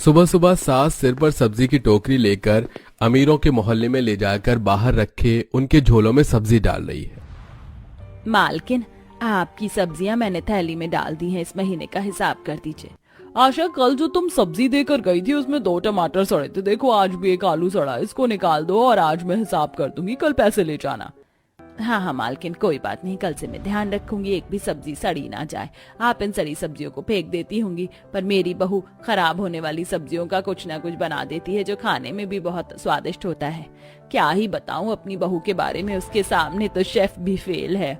सुबह सुबह सास सिर पर सब्जी की टोकरी लेकर अमीरों के मोहल्ले में ले जाकर बाहर रखे उनके झोलों में सब्जी डाल रही है। मालकिन, आपकी सब्जियां मैंने थैली में डाल दी हैं, इस महीने का हिसाब कर दीजिए। आशा, कल जो तुम सब्जी देकर गई थी उसमें 2 टमाटर सड़े थे, देखो आज भी एक आलू सड़ा है, इसको निकाल दो और आज मैं हिसाब कर दूंगी, कल पैसे ले जाना। हाँ हाँ मालकिन, कोई बात नहीं, कल से मैं ध्यान रखूंगी एक भी सब्जी सड़ी ना जाए। आप इन सड़ी सब्जियों को फेंक देती होंगी, पर मेरी बहू खराब होने वाली सब्जियों का कुछ ना कुछ बना देती है जो खाने में भी बहुत स्वादिष्ट होता है। क्या ही बताऊं अपनी बहू के बारे में, उसके सामने तो शेफ भी फेल है।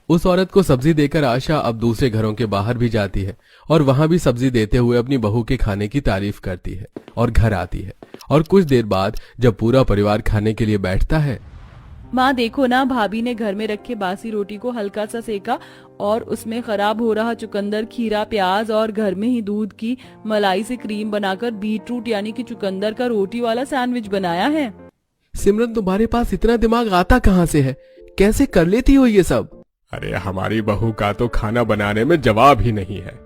उस औरत को सब्जी देकर आशा अब दूसरे घरों के बाहर भी जाती है और वहां भी सब्जी देते हुए अपनी बहू के खाने की तारीफ करती है और घर आती है। और कुछ देर बाद जब पूरा परिवार खाने के लिए बैठता है, माँ देखो ना, भाभी ने घर में रखे बासी रोटी को हल्का सा सेका और उसमें खराब हो रहा चुकंदर, खीरा, प्याज और घर में ही दूध की मलाई से क्रीम बनाकर बीटरूट यानी कि चुकंदर का रोटी वाला सैंडविच बनाया है। सिमरन, तुम्हारे पास इतना दिमाग आता कहाँ से है? कैसे कर लेती हो ये सब? अरे हमारी बहू का तो खाना बनाने में जवाब ही नहीं है।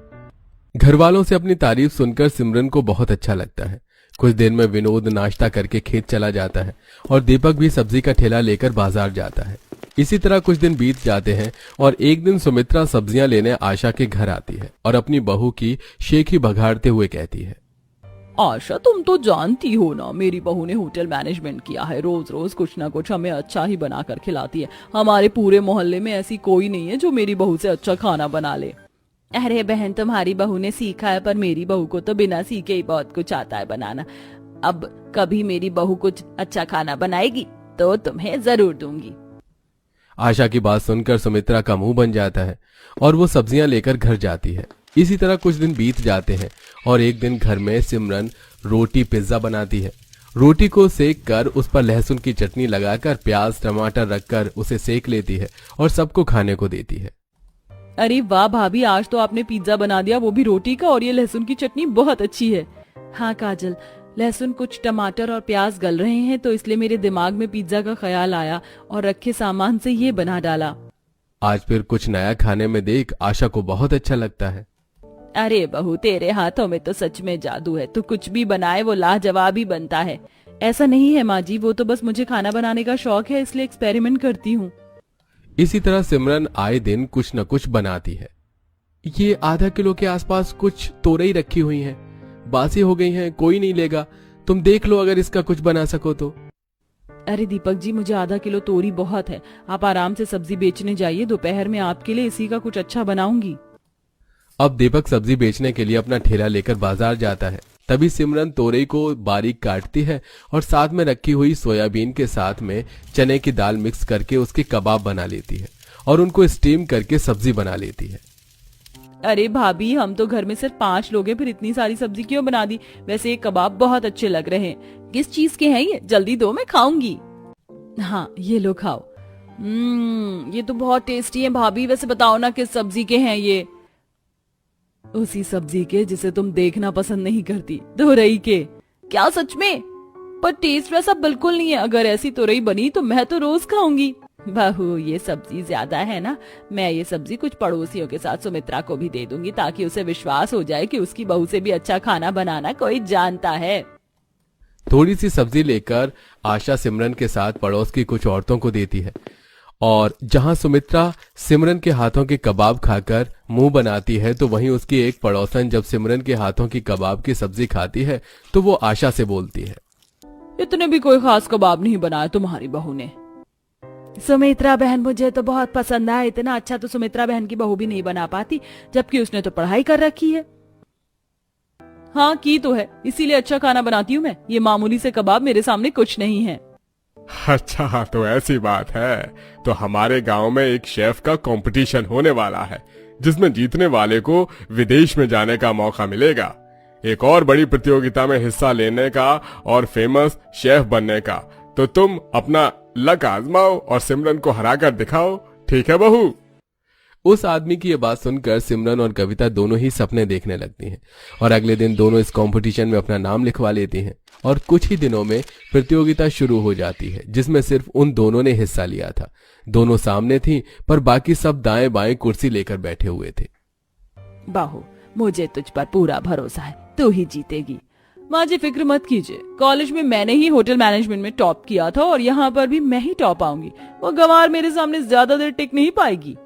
घर वालों से अपनी तारीफ सुनकर सिमरन को बहुत अच्छा लगता है। कुछ देर में विनोद नाश्ता करके खेत चला जाता है और दीपक भी सब्जी का ठेला लेकर बाजार जाता है। इसी तरह कुछ दिन बीत जाते हैं और एक दिन सुमित्रा सब्जियां लेने आशा के घर आती है और अपनी बहू की शेखी बघाड़ते हुए कहती है, आशा, तुम तो जानती हो ना, मेरी बहू ने होटल मैनेजमेंट किया है, रोज रोज कुछ ना कुछ हमें अच्छा ही बना कर खिलाती है। हमारे पूरे मोहल्ले में ऐसी कोई नहीं है जो मेरी बहू से अच्छा खाना बना ले। अरे बहन, तुम्हारी बहू ने सीखा है, पर मेरी बहू को तो बिना सीखे ही बहुत कुछ आता है बनाना। अब कभी मेरी बहू कुछ अच्छा खाना बनाएगी तो तुम्हें जरूर दूंगी। आशा की बात सुनकर सुमित्रा का मुंह बन जाता है और वो सब्जियां लेकर घर जाती है। इसी तरह कुछ दिन बीत जाते हैं और एक दिन घर में सिमरन रोटी पिज्जा बनाती है। रोटी को सेक कर उस पर लहसुन की चटनी लगाकर प्याज टमाटर रखकर उसे सेक लेती है और सबको खाने को देती है। अरे वाह भाभी, आज तो आपने पिज्जा बना दिया, वो भी रोटी का, और ये लहसुन की चटनी बहुत अच्छी है। हाँ काजल, लहसुन कुछ टमाटर और प्याज गल रहे हैं तो इसलिए मेरे दिमाग में पिज्जा का ख्याल आया और रखे सामान से ये बना डाला। आज फिर कुछ नया खाने में देख आशा को बहुत अच्छा लगता है। अरे बहू, तेरे हाथों में तो सच में जादू है, तू कुछ भी बनाए वो लाजवाब ही बनता है। ऐसा नहीं है माँ जी, वो तो बस मुझे खाना बनाने का शौक है, इसलिए एक्सपेरिमेंट करती हूँ। इसी तरह सिमरन आए दिन कुछ न कुछ बनाती है। ये आधा किलो के आसपास कुछ तोरई रखी हुई हैं, बासी हो गई हैं, कोई नहीं लेगा, तुम देख लो अगर इसका कुछ बना सको तो। अरे दीपक जी, मुझे आधा किलो तोरी बहुत है, आप आराम से सब्जी बेचने जाइए, दोपहर में आपके लिए इसी का कुछ अच्छा बनाऊंगी। अब दीपक सब्जी बेचने के लिए अपना ठेला लेकर बाजार जाता है। तभी सिमरन तोरई को बारीक काटती है और साथ में रखी हुई सोयाबीन के साथ में चने की दाल मिक्स करके उसके कबाब बना लेती है और उनको स्टीम करके सब्जी बना लेती है। अरे भाभी, हम तो घर में सिर्फ 5 लोग हैं, फिर इतनी सारी सब्जी क्यों बना दी? वैसे ये कबाब बहुत अच्छे लग रहे हैं, किस चीज के हैं ये? जल्दी दो, मैं खाऊंगी। हाँ ये लो खाओ। ये तो बहुत टेस्टी है भाभी, वैसे बताओ ना किस सब्जी के हैं ये? उसी सब्जी के जिसे तुम देखना पसंद नहीं करती, तोरई के। क्या सच में? पर टेस्ट वैसा बिल्कुल नहीं है, अगर ऐसी तोरई बनी तो मैं तो रोज खाऊंगी। बहू, ये सब्जी ज्यादा है ना, मैं ये सब्जी कुछ पड़ोसियों के साथ सुमित्रा को भी दे दूंगी ताकि उसे विश्वास हो जाए कि उसकी बहू से भी अच्छा खाना बनाना कोई जानता है। थोड़ी सी सब्जी लेकर आशा सिमरन के साथ पड़ोस की कुछ औरतों को देती है और जहां सुमित्रा सिमरन के हाथों के कबाब खाकर मुंह बनाती है तो वहीं उसकी एक पड़ोसन जब सिमरन के हाथों की कबाब की सब्जी खाती है तो वो आशा से बोलती है, इतने भी कोई खास कबाब नहीं बनाया तुम्हारी बहू ने। सुमित्रा बहन मुझे तो बहुत पसंद आया, इतना अच्छा तो सुमित्रा बहन की बहू भी नहीं बना पाती, जबकि उसने तो पढ़ाई कर रखी है। हाँ की तो है, इसीलिए अच्छा खाना बनाती हूँ मैं, ये मामूली से कबाब मेरे सामने कुछ नहीं है। अच्छा तो ऐसी बात है, तो हमारे गांव में एक शेफ का कंपटीशन होने वाला है जिसमें जीतने वाले को विदेश में जाने का मौका मिलेगा, एक और बड़ी प्रतियोगिता में हिस्सा लेने का और फेमस शेफ बनने का। तो तुम अपना लक आजमाओ और सिमरन को हराकर दिखाओ, ठीक है बहू? उस आदमी की ये बात सुनकर सिमरन और कविता दोनों ही सपने देखने लगती हैं और अगले दिन दोनों इस कंपटीशन में अपना नाम लिखवा लेती हैं और कुछ ही दिनों में प्रतियोगिता शुरू हो जाती है जिसमें सिर्फ उन दोनों ने हिस्सा लिया था। दोनों सामने थीं पर बाकी सब दाएं बाएं कुर्सी लेकर बैठे हुए थे। बहू, मुझे तुझ पर पूरा भरोसा है, तू ही जीतेगी। माँ जी फिक्र मत कीजिए, कॉलेज में मैंने ही होटल मैनेजमेंट में टॉप किया था और यहाँ पर भी मैं ही टॉप आऊंगी। वो गंवार मेरे सामने ज्यादा देर टिक नहीं पाएगी।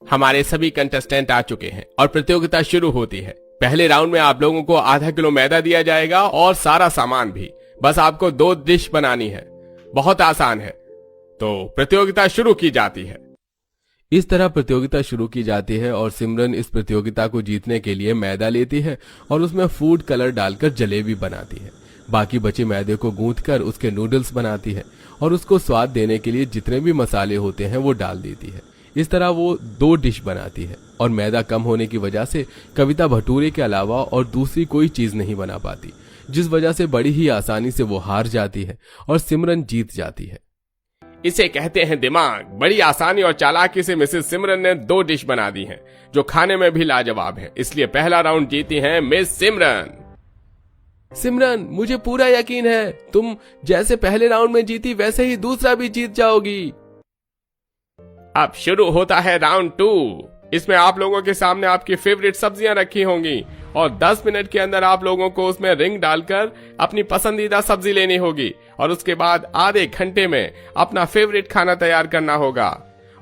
हमारे सभी कंटेस्टेंट आ चुके हैं और प्रतियोगिता शुरू होती है। पहले राउंड में आप लोगों को आधा किलो मैदा दिया जाएगा और सारा सामान भी। बस आपको 2 डिश बनानी है, बहुत आसान है। तो प्रतियोगिता शुरू की जाती है। इस तरह प्रतियोगिता शुरू की जाती है और सिमरन इस प्रतियोगिता को जीतने के लिए मैदा लेती है और उसमें फूड कलर डालकर जलेबी बनाती है। बाकी बचे मैदे को गूंथकर उसके नूडल्स बनाती है और उसको स्वाद देने के लिए जितने भी मसाले होते हैं वो डाल देती है। इस तरह वो 2 डिश बनाती है और मैदा कम होने की वजह से कविता भटूरे के अलावा और दूसरी कोई चीज नहीं बना पाती, जिस वजह से बड़ी ही आसानी से वो हार जाती है और सिमरन जीत जाती है। इसे कहते हैं दिमाग। बड़ी आसानी और चालाकी से मिसेस सिमरन ने 2 डिश बना दी हैं, जो खाने में भी लाजवाब है। इसलिए पहला राउंड जीती हैं मिस सिमरन। सिमरन, मुझे पूरा यकीन है तुम जैसे पहले राउंड में जीती वैसे ही दूसरा भी जीत जाओगी। अब शुरू होता है राउंड 2। इसमें आप लोगों के सामने आपकी फेवरेट सब्जियां रखी होंगी और 10 मिनट के अंदर आप लोगों को उसमें रिंग डालकर अपनी पसंदीदा सब्जी लेनी होगी और उसके बाद आधे घंटे में अपना फेवरेट खाना तैयार करना होगा।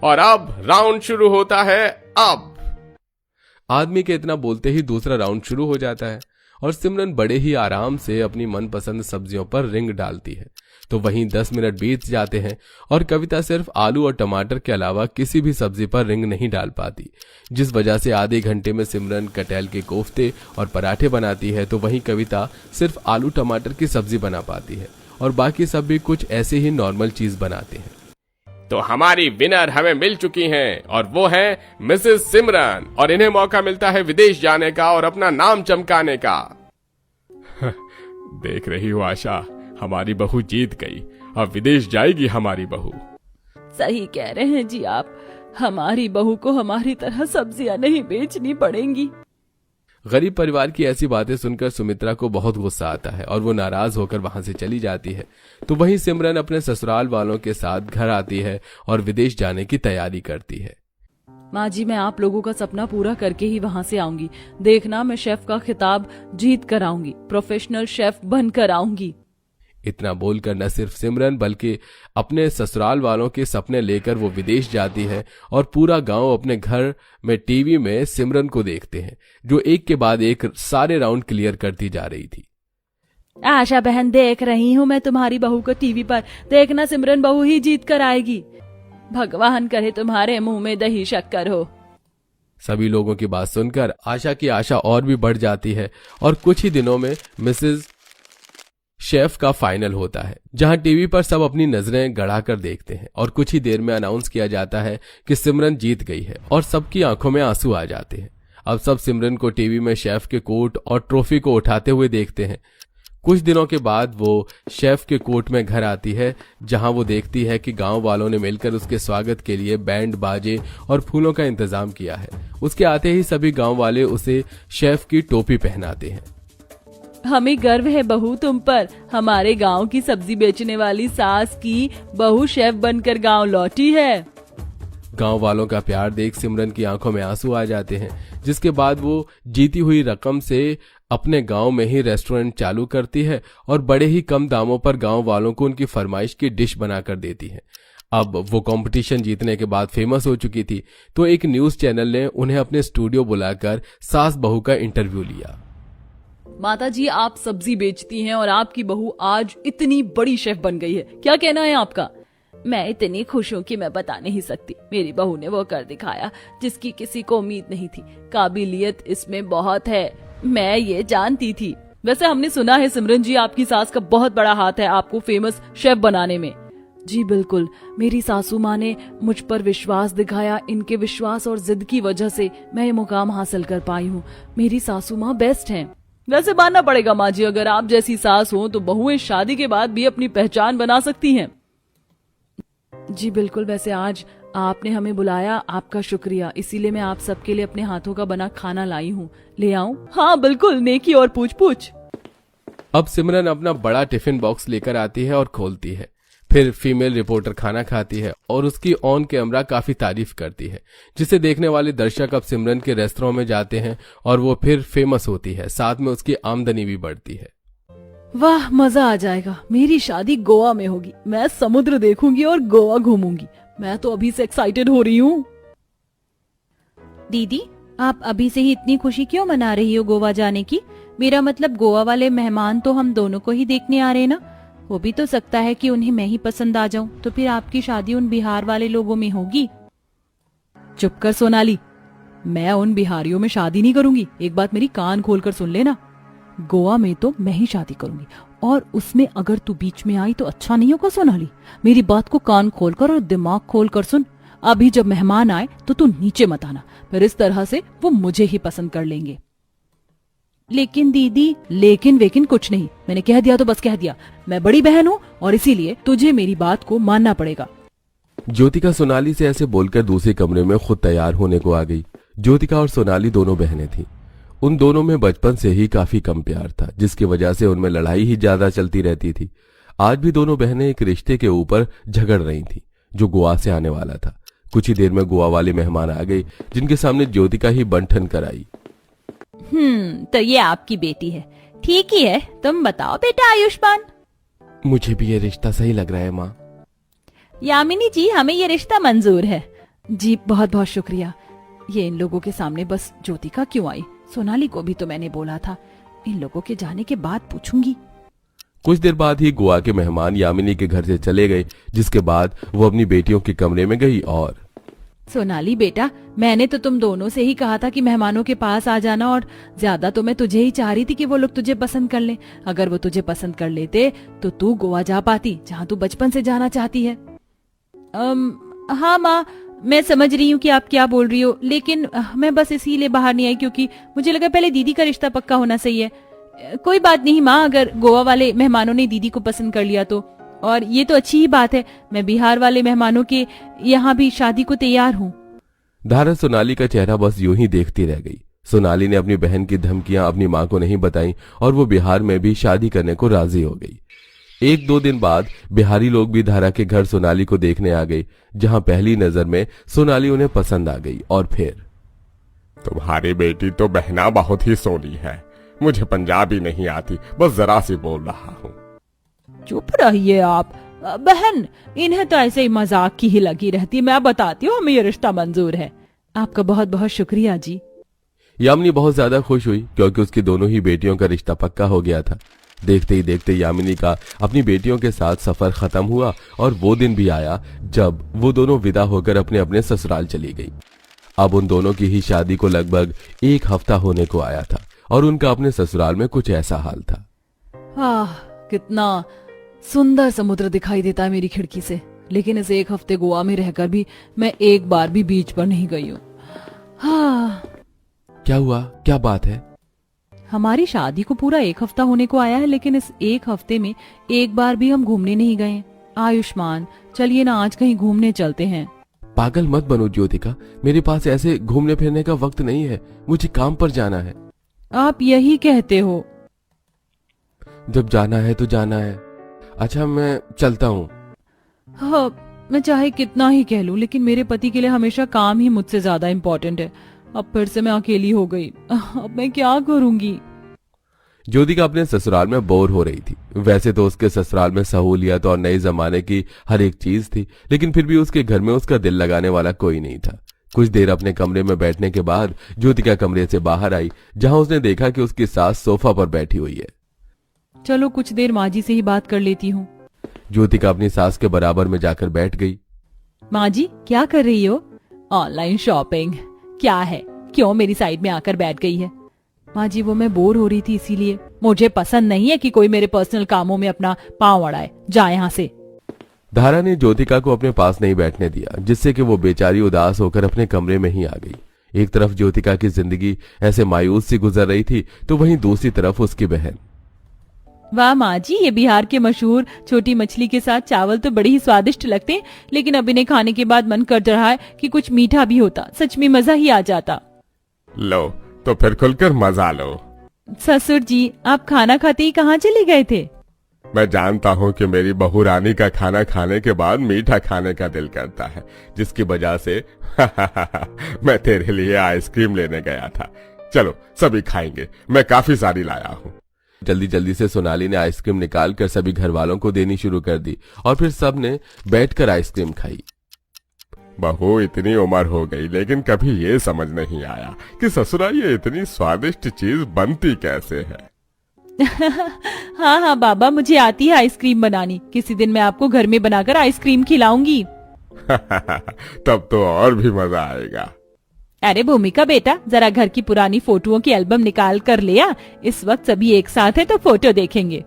और अब राउंड शुरू होता है। अब आदमी के इतना बोलते ही दूसरा राउंड शुरू हो जाता है और सिमरन बड़े ही आराम से अपनी मनपसंद सब्जियों पर रिंग डालती है। तो वहीं 10 मिनट बीत जाते हैं और कविता सिर्फ आलू और टमाटर के अलावा किसी भी सब्जी पर रिंग नहीं डाल पाती, जिस वजह से आधे घंटे में सिमरन कटहल के कोफ्ते और पराठे बनाती है। तो वहीं कविता सिर्फ आलू टमाटर की सब्जी बना पाती है और बाकी सब भी कुछ ऐसे ही नॉर्मल चीज बनाते हैं। तो हमारी विनर हमें मिल चुकी हैं और वो है मिसेस सिमरन, और इन्हें मौका मिलता है विदेश जाने का और अपना नाम चमकाने का। देख रही हो आशा, हमारी बहू जीत गई। अब विदेश जाएगी हमारी बहू। सही कह रहे हैं जी आप, हमारी बहू को हमारी तरह सब्जियां नहीं बेचनी पड़ेंगी। गरीब परिवार की ऐसी बातें सुनकर सुमित्रा को बहुत गुस्सा आता है और वो नाराज होकर वहां से चली जाती है। तो वहीं सिमरन अपने ससुराल वालों के साथ घर आती है और विदेश जाने की तैयारी करती है। माँ जी, मैं आप लोगों का सपना पूरा करके ही वहाँ से आऊंगी। देखना, मैं शेफ का खिताब जीत कर आऊंगी, प्रोफेशनल शेफ बनकर आऊंगी। इतना बोलकर न सिर्फ सिमरन बल्कि अपने ससुराल वालों के सपने लेकर वो विदेश जाती है और पूरा गांव अपने घर में टीवी में सिमरन को देखते हैं, जो एक के बाद एक सारे राउंड क्लियर करती जा रही थी। आशा बहन, देख रही हूँ मैं तुम्हारी बहू को टीवी पर। देखना, सिमरन बहू ही जीत कर आएगी। भगवान करे तुम्हारे मुंह में दही शक्कर हो। सभी लोगों की बात सुनकर आशा की आशा और भी बढ़ जाती है और कुछ ही दिनों में मिसेज शेफ का फाइनल होता है, जहां टीवी पर सब अपनी नजरें गड़ाकर देखते हैं और कुछ ही देर में अनाउंस किया जाता है कि सिमरन जीत गई है और सबकी आंखों में आंसू आ जाते हैं। अब सब सिमरन को टीवी में शेफ के कोट और ट्रॉफी को उठाते हुए देखते हैं। कुछ दिनों के बाद वो शेफ के कोट में घर आती है, जहां वो देखती है कि गांव वालों ने मिलकर उसके स्वागत के लिए बैंड बाजे और फूलों का इंतजाम किया है। उसके आते ही सभी गांव वाले उसे शेफ की टोपी पहनाते हैं। हमें गर्व है बहू तुम पर। हमारे गांव की सब्जी बेचने वाली सास की बहू शेफ बनकर गांव लौटी है। गांव वालों का प्यार देख सिमरन की आंखों में आंसू आ जाते हैं, जिसके बाद वो जीती हुई रकम से अपने गांव में ही रेस्टोरेंट चालू करती है और बड़े ही कम दामों पर गांव वालों को उनकी फरमाइश की डिश बनाकर देती है। अब वो कंपटीशन जीतने के बाद फेमस हो चुकी थी, तो एक न्यूज चैनल ने उन्हें अपने स्टूडियो बुलाकर सास बहू का इंटरव्यू लिया। माता जी, आप सब्जी बेचती हैं और आपकी बहू आज इतनी बड़ी शेफ बन गई है, क्या कहना है आपका? मैं इतनी खुश हूँ कि मैं बता नहीं सकती। मेरी बहू ने वो कर दिखाया जिसकी किसी को उम्मीद नहीं थी। काबिलियत इसमें बहुत है, मैं ये जानती थी। वैसे हमने सुना है सिमरन जी, आपकी सास का बहुत बड़ा हाथ है आपको फेमस शेफ बनाने में। जी बिल्कुल, मेरी सासू माँ ने मुझ पर विश्वास दिखाया। इनके विश्वास और जिद की वजह से मैं ये मुकाम हासिल कर पाई हूँ। मेरी सासू माँ बेस्ट हैं। वैसे मानना पड़ेगा माँ जी, अगर आप जैसी सास हो तो बहुएं शादी के बाद भी अपनी पहचान बना सकती हैं। जी बिल्कुल, वैसे आज आपने हमें बुलाया, आपका शुक्रिया। इसीलिए मैं आप सबके लिए अपने हाथों का बना खाना लाई हूँ। ले आऊं? हाँ बिल्कुल, नेकी और पूछ पूछ। अब सिमरन अपना बड़ा टिफिन बॉक्स लेकर आती है और खोलती है। फिर फीमेल रिपोर्टर खाना खाती है और उसकी ऑन कैमरा काफी तारीफ करती है, जिसे देखने वाले दर्शक अब सिमरन के रेस्टोरेंट में जाते हैं और वो फिर फेमस होती है, साथ में उसकी आमदनी भी बढ़ती है। वाह, मजा आ जाएगा। मेरी शादी गोवा में होगी, मैं समुद्र देखूंगी और गोवा घूमूंगी। मैं तो अभी से एक्साइटेड हो रही हूँ। दीदी, आप अभी से ही इतनी खुशी क्यों मना रही हो गोवा जाने की? मेरा मतलब गोवा वाले मेहमान तो हम दोनों को ही देखने आ रहे हैं ना। हो भी तो सकता है कि उन्हें मैं ही पसंद आ जाऊं, तो फिर आपकी शादी उन बिहार वाले लोगों में होगी। चुप कर सोनाली, मैं उन बिहारियों में शादी नहीं करूंगी। एक बात मेरी कान खोलकर सुन लेना, गोवा में तो मैं ही शादी करूंगी, और उसमें अगर तू बीच में आई तो अच्छा नहीं होगा। सोनाली, मेरी बात को कान खोलकर और दिमाग खोलकर सुन। अभी जब मेहमान आए तो तू नीचे मत आना, फिर इस तरह से वो मुझे ही पसंद कर लेंगे। लेकिन दीदी, लेकिन वेकिन कुछ नहीं, मैंने कह दिया तो बस कह दिया। मैं बड़ी बहन हूँ और इसीलिए तुझे मेरी बात को मानना पड़ेगा। ज्योतिका सोनाली से ऐसे बोलकर दूसरे कमरे में खुद तैयार होने को आ गई। ज्योतिका और सोनाली दोनों बहनें थीं। उन दोनों में बचपन से ही काफी कम प्यार था, जिसकी वजह से उनमें लड़ाई ही ज्यादा चलती रहती थी। आज भी दोनों बहनें एक रिश्ते के ऊपर झगड़ रही थीं, जो गोवा से आने वाला था। कुछ ही देर में गोवा वाले मेहमान आ गए, जिनके सामने ज्योतिका ही बंठन कराई। तो ये आपकी बेटी है। ठीक ही है, तुम बताओ बेटा आयुष्मान। मुझे भी ये रिश्ता सही लग रहा है माँ। यामिनी जी, हमें ये रिश्ता मंजूर है। जी बहुत बहुत शुक्रिया। ये इन लोगों के सामने बस ज्योतिका क्यों आई? सोनाली को भी तो मैंने बोला था। इन लोगों के जाने के बाद पूछूंगी। कुछ देर बाद ही गोवा के मेहमान यामिनी के घर से चले गए, जिसके बाद वो अपनी बेटियों के कमरे में गई और सोनाली बेटा, मैंने तो तुम दोनों से ही कहा था कि मेहमानों के पास आ जाना, और ज्यादा तो मैं तुझे ही चाह रही थी कि वो लोग तुझे पसंद कर लें। अगर वो तुझे पसंद कर लेते तो तू गोवा जा पाती, जहाँ तू बचपन से जाना चाहती है। हाँ माँ, मैं समझ रही हूँ कि आप क्या बोल रही हो, लेकिन मैं बस इसीलिए बाहर नहीं आई क्योंकि मुझे लगा पहले दीदी का रिश्ता पक्का होना सही है। कोई बात नहीं माँ, अगर गोवा वाले मेहमानों ने दीदी को पसंद कर लिया तो, और ये तो अच्छी ही बात है। मैं बिहार वाले मेहमानों के यहाँ भी शादी को तैयार हूँ। धारा सोनाली का चेहरा बस यूं ही देखती रह गई। सोनाली ने अपनी बहन की धमकियां अपनी मां को नहीं बताई और वो बिहार में भी शादी करने को राजी हो गई। एक दो दिन बाद बिहारी लोग भी धारा के घर सोनाली को देखने आ गए, जहां पहली नजर में सोनाली उन्हें पसंद आ गई। और फिर तुम्हारी बेटी तो बहना बहुत ही सोनी है। मुझे पंजाबी नहीं आती, बस जरा सी बोल रहा हूँ। चुप रहिए आप। बहन, इन्हें तो ऐसे ही मजाक की ही लगी रहती। मैं बताती हूँ, हमें ये रिश्ता मंजूर है। आपका बहुत बहुत शुक्रिया जी। यामिनी बहुत ज्यादा खुश हुई क्योंकि उसकी दोनों ही बेटियों का रिश्ता पक्का हो गया था। देखते ही देखते यामिनी का अपनी बेटियों के साथ सफर खत्म हुआ और वो दिन भी आया जब वो दोनों विदा होकर अपने अपने ससुराल चली गई। अब उन दोनों की ही शादी को लगभग एक हफ्ता होने को आया था और उनका अपने ससुराल में कुछ ऐसा हाल था। कितना सुंदर समुद्र दिखाई देता है मेरी खिड़की से, लेकिन इस एक हफ्ते गोवा में रहकर भी मैं एक बार भी बीच पर नहीं गई हूँ। क्या हुआ? क्या बात है? हमारी शादी को पूरा एक हफ्ता होने को आया है, लेकिन इस एक हफ्ते में एक बार भी हम घूमने नहीं गए। आयुष्मान, चलिए ना आज कहीं घूमने चलते हैं। पागल मत बनो ज्योतिका, मेरे पास ऐसे घूमने फिरने का वक्त नहीं है। मुझे काम पर जाना है। आप यही कहते हो। जब जाना है तो जाना है। अच्छा, मैं चलता हूँ। हाँ, मैं चाहे कितना ही कह लूं, लेकिन मेरे पति के लिए हमेशा काम ही मुझसे ज्यादा इम्पोर्टेंट है। अब फिर से मैं अकेली हो गई। अब मैं क्या करूंगी? ज्योतिका अपने ससुराल में बोर हो रही थी। वैसे तो उसके ससुराल में सहूलियत और नए जमाने की हर एक चीज थी, लेकिन फिर भी उसके घर में उसका दिल लगाने वाला कोई नहीं था। कुछ देर अपने कमरे में बैठने के बाद ज्योतिका कमरे से बाहर आई, जहां उसने देखा कि उसकी सास सोफा पर बैठी हुई है। चलो कुछ देर माँ जी से ही बात कर लेती हूँ। ज्योतिका अपनी सास के बराबर में जाकर बैठ गई। माँ जी, क्या कर रही हो? Online shopping. क्या है, क्यों मेरी साइड में आकर बैठ गई है? माँ जी, वो मैं बोर हो रही थी इसीलिए। मुझे पसंद नहीं है कि कोई मेरे पर्सनल कामों में अपना पांव अड़ाए। जा यहाँ से। धारा ने ज्योतिका को अपने पास नहीं बैठने दिया, जिससे कि वो बेचारी उदास होकर अपने कमरे में ही आ गई। एक तरफ ज्योतिका की जिंदगी ऐसे मायूस सी गुजर रही थी, तो वहीं दूसरी तरफ उसकी बहन। वाह माँ जी, ये बिहार के मशहूर छोटी मछली के साथ चावल तो बड़े ही स्वादिष्ट लगते हैं, लेकिन अब इन्हें खाने के बाद मन कर रहा है कि कुछ मीठा भी होता। सच में मजा ही आ जाता। लो तो फिर खुलकर मजा लो। ससुर जी, आप खाना खाते ही कहाँ चले गए थे? मैं जानता हूँ कि मेरी बहू रानी का खाना खाने के बाद मीठा खाने का दिल करता है, जिसकी वजह से मैं तेरे लिए आइसक्रीम लेने गया था। चलो सभी खाएंगे, मैं काफी सारी लाया हूँ। जल्दी जल्दी से सोनाली ने आइसक्रीम निकालकर सभी घर वालों को देनी शुरू कर दी और फिर सब ने बैठकर आइसक्रीम खाई। बहू इतनी उम्र हो गई लेकिन कभी ये समझ नहीं आया कि ससुराल ये इतनी स्वादिष्ट चीज बनती कैसे है। हाँ हाँ बाबा, मुझे आती है आइसक्रीम बनानी। किसी दिन मैं आपको घर में बनाकर आइसक्रीम खिलाऊंगी। तब तो और भी मजा आएगा। अरे भूमिका बेटा, जरा घर की पुरानी फोटोओं की एल्बम निकाल कर ले आ। इस वक्त सभी एक साथ है तो फोटो देखेंगे।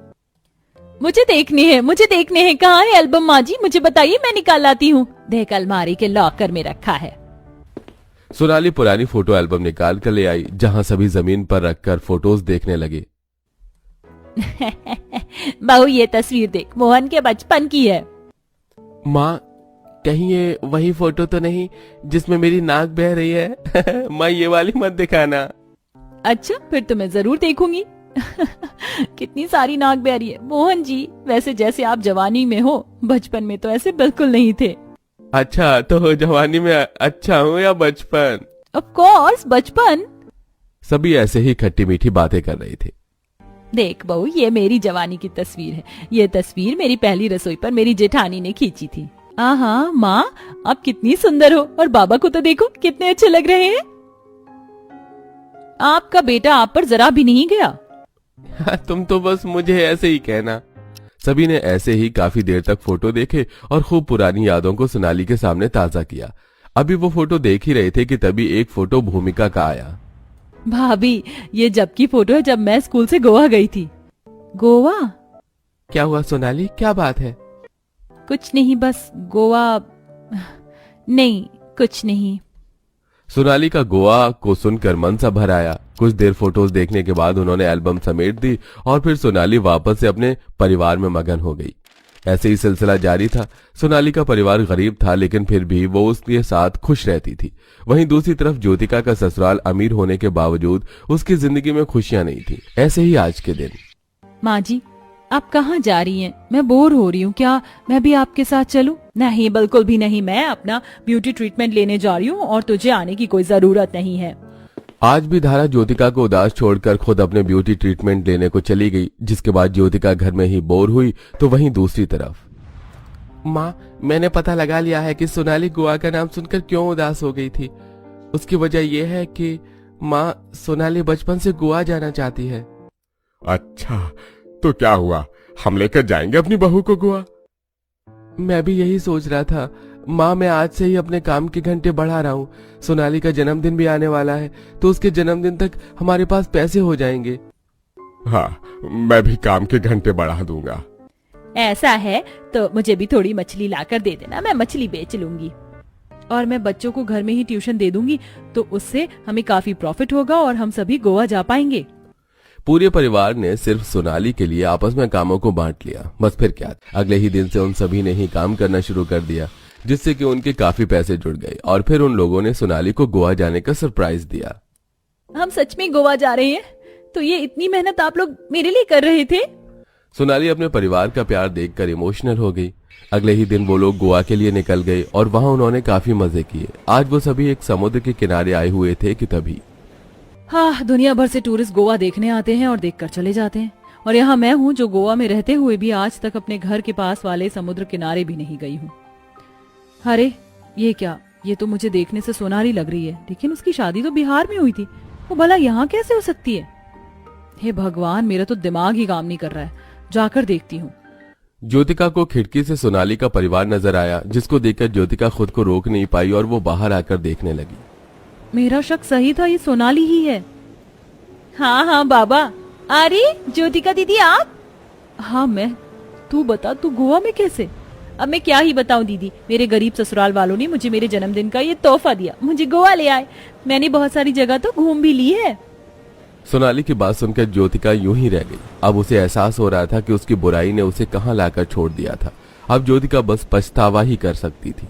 मुझे देखने हैं। कहाँ है एल्बम माँ जी? मुझे बताइए, मैं निकाल लाती हूँ। देख, अलमारी के लॉकर में रखा है। सोनाली पुरानी फोटो एल्बम निकाल कर ले आई, जहाँ सभी जमीन पर रखकर फोटोज देखने लगे। बहू, ये तस्वीर देख, मोहन के बचपन की है। माँ, कहीं ये वही फोटो तो नहीं जिसमें मेरी नाक बह रही है? माँ, ये वाली मत दिखाना। अच्छा, फिर तो मैं जरूर देखूंगी। कितनी सारी नाक बह रही है। मोहन जी, वैसे जैसे आप जवानी में हो, बचपन में तो ऐसे बिल्कुल नहीं थे। अच्छा, तो जवानी में अच्छा हूँ या बचपन? ऑफ कोर्स बचपन। सभी ऐसे ही खट्टी मीठी बातें कर रहे थे। देख बहू, ये मेरी जवानी की तस्वीर है। ये तस्वीर मेरी पहली रसोई पर मेरी जेठानी ने खींची थी। हाँ माँ, आप कितनी सुंदर हो, और बाबा को तो देखो कितने अच्छे लग रहे हैं। आपका बेटा आप पर जरा भी नहीं गया। तुम तो बस मुझे ऐसे ही कहना। सभी ने ऐसे ही काफी देर तक फोटो देखे और खूब पुरानी यादों को सोनाली के सामने ताजा किया। अभी वो फोटो देख ही रहे थे कि तभी एक फोटो भूमिका का आया। भाभी, ये जब की फोटो है जब मैं स्कूल से गोवा गई थी। गोवा? क्या हुआ सोनाली, क्या बात है? कुछ नहीं, बस गोवा। नहीं, कुछ नहीं। सोनाली का गोवा को सुनकर मन सा भर आया। कुछ देर फोटोज देखने के बाद उन्होंने एल्बम समेट दी और फिर सोनाली वापस से अपने परिवार में मगन हो गई। ऐसे ही सिलसिला जारी था। सोनाली का परिवार गरीब था, लेकिन फिर भी वो उसके साथ खुश रहती थी। वहीं दूसरी तरफ ज्योतिका का ससुराल अमीर होने के बावजूद उसकी जिंदगी में खुशियां नहीं थी। ऐसे ही आज के दिन। माँ जी, आप कहाँ जा रही हैं? मैं बोर हो रही हूँ, क्या मैं भी आपके साथ चलूं? नहीं, बिल्कुल भी नहीं। मैं अपना ब्यूटी ट्रीटमेंट लेने जा रही हूँ और तुझे आने की कोई जरूरत नहीं है। आज भी धारा ज्योतिका को उदास छोड़कर खुद अपने ब्यूटी ट्रीटमेंट लेने को चली गई, जिसके बाद ज्योतिका घर में ही बोर हुई। तो वहीं दूसरी तरफ, माँ, मैंने पता लगा लिया है कि सोनाली गोवा का नाम सुनकर क्यों उदास हो गई थी। उसकी वजह यह है कि माँ, सोनाली बचपन से गोवा जाना चाहती है। अच्छा, तो क्या हुआ, हम लेकर जाएंगे अपनी बहू को गोवा? मैं भी यही सोच रहा था माँ। मैं आज से ही अपने काम के घंटे बढ़ा रहा हूँ। सोनाली का जन्मदिन भी आने वाला है, तो उसके जन्मदिन तक हमारे पास पैसे हो जाएंगे। हाँ, मैं भी काम के घंटे बढ़ा दूंगा। ऐसा है तो मुझे भी थोड़ी मछली लाकर दे देना, मैं मछली बेच लूंगी। और मैं बच्चों को घर में ही ट्यूशन दे दूंगी, तो उससे हमें काफी प्रॉफिट होगा और हम सभी गोवा जा पाएंगे। पूरे परिवार ने सिर्फ सोनाली के लिए आपस में कामों को बांट लिया। बस फिर क्या, अगले ही दिन से उन सभी ने ही काम करना शुरू कर दिया, जिससे कि उनके काफी पैसे जुड़ गए। और फिर उन लोगों ने सोनाली को गोवा जाने का सरप्राइज दिया। हम सच में गोवा जा रहे हैं? तो ये इतनी मेहनत आप लोग मेरे लिए कर रहे थे? सोनाली अपने परिवार का प्यार देखकर इमोशनल हो गई। अगले ही दिन वो लोग गोवा के लिए निकल गए और वहां उन्होंने काफी मजे किए। आज वो सभी एक समुद्र के किनारे आए हुए थे कि तभी, हाँ, दुनिया भर से टूरिस्ट गोवा देखने आते हैं और देखकर चले जाते हैं, और यहाँ मैं हूँ जो गोवा में रहते हुए भी आज तक अपने घर के पास वाले समुद्र किनारे भी नहीं गई हूँ। अरे ये क्या, ये तो मुझे देखने से सोनाली लग रही है, लेकिन उसकी शादी तो बिहार में हुई थी। वो भला यहाँ कैसे हो सकती है? हे भगवान, मेरा तो दिमाग ही काम नहीं कर रहा है। जाकर देखती हूँ। ज्योतिका को खिड़की से सोनाली का परिवार नजर आया, जिसको देखकर ज्योतिका खुद को रोक नहीं पाई और वो बाहर आकर देखने लगी। मेरा शक सही था, ये सोनाली ही है। हाँ बाबा। अरे ज्योतिका दीदी, आप? हाँ मैं। तू बता, तू गोवा में कैसे? अब मैं क्या ही बताऊं दीदी, मेरे गरीब ससुराल वालों ने मुझे मेरे जन्मदिन का ये तोहफा दिया, मुझे गोवा ले आए। मैंने बहुत सारी जगह तो घूम भी ली है। सोनाली की बात सुनकर ज्योतिका यूं ही रह गई। अब उसे एहसास हो रहा था कि उसकी बुराई ने उसे कहां लाकर छोड़ दिया था। अब ज्योतिका बस पछतावा ही कर सकती थी।